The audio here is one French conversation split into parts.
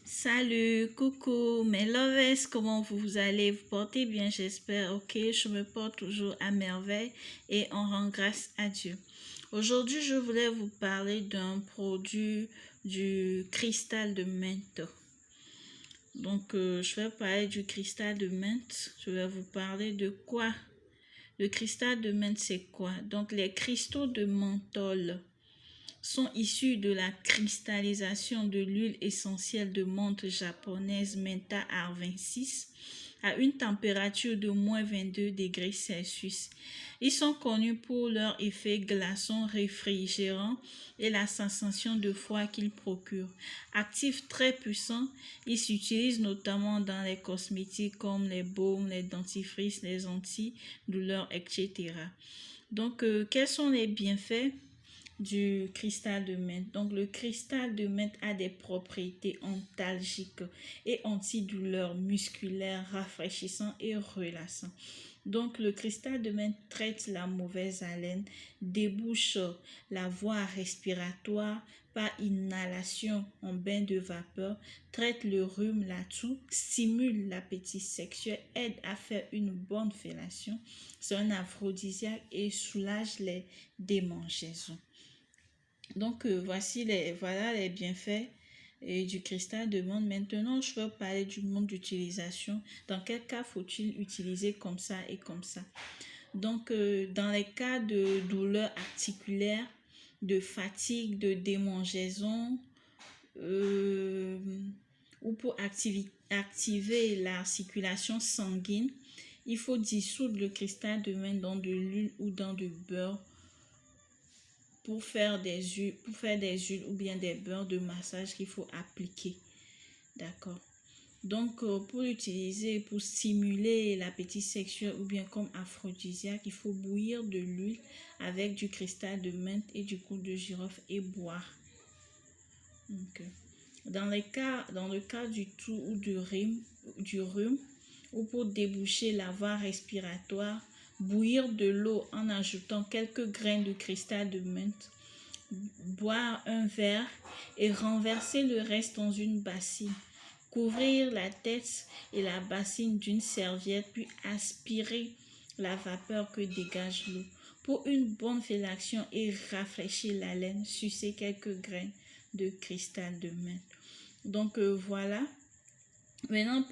Salut, coucou, mes lovers, comment vous allez? Vous portez bien, j'espère. Ok, je me porte toujours à merveille et on rend grâce à Dieu. Aujourd'hui, je voulais vous parler d'un produit du cristal de menthe. Je vais parler du cristal de menthe. Je vais vous parler de quoi? Le cristal de menthe, c'est quoi? Donc, les cristaux de menthol sont issus de la cristallisation de l'huile essentielle de menthe japonaise Mentha Ar26 à une température de moins 22 degrés Celsius. Ils sont connus pour leur effet glaçon réfrigérant et la sensation de froid qu'ils procurent. Actifs très puissants, ils s'utilisent notamment dans les cosmétiques comme les baumes, les dentifrices, les antidouleurs, etc. Quels sont les bienfaits du cristal de menthe? Donc, le cristal de menthe a des propriétés antalgiques et antidouleurs musculaires, rafraîchissant et relaxant. Donc, le cristal de menthe traite la mauvaise haleine, débouche la voie respiratoire par inhalation en bain de vapeur, traite le rhume, la toux, stimule l'appétit sexuel, aide à faire une bonne fellation. C'est un aphrodisiaque et soulage les démangeaisons. Voilà les bienfaits du cristal de menthe. Maintenant, je vais parler du mode d'utilisation. Dans quel cas faut-il utiliser comme ça et comme ça? Dans les cas de douleurs articulaires, de fatigue, de démangeaison, ou pour activer la circulation sanguine, il faut dissoudre le cristal de menthe dans de l'huile ou dans du beurre pour faire des huiles ou bien des beurres de massage qu'il faut appliquer. D'accord. Pour l'utiliser, pour stimuler l'appétit sexuel ou bien comme aphrodisiaque, il faut bouillir de l'huile avec du cristal de menthe et du clou de girofle et boire. Dans le cas du toux ou du rhume, ou pour déboucher la voie respiratoire, bouillir de l'eau en ajoutant quelques grains de cristal de menthe, boire un verre et renverser le reste dans une bassine. Couvrir la tête et la bassine d'une serviette puis aspirer la vapeur que dégage l'eau. Pour une bonne fellation et rafraîchir la laine, sucer quelques grains de cristal de menthe. Voilà. Maintenant,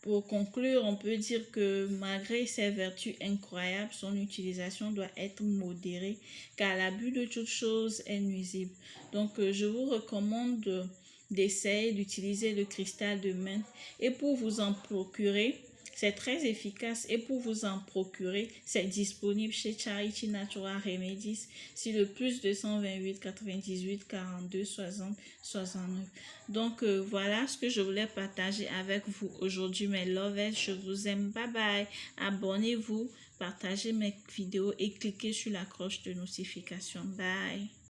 pour conclure, on peut dire que malgré ses vertus incroyables, son utilisation doit être modérée car l'abus de toute chose est nuisible. Je vous recommande d'essayer d'utiliser le cristal de menthe et pour vous en procurer, c'est très efficace et pour vous en procurer, c'est disponible chez Charity Natural Remedies sur le plus 228 98 42 60 69. Voilà ce que je voulais partager avec vous aujourd'hui, mes lovers. Je vous aime. Bye bye. Abonnez-vous, partagez mes vidéos et cliquez sur la cloche de notification. Bye.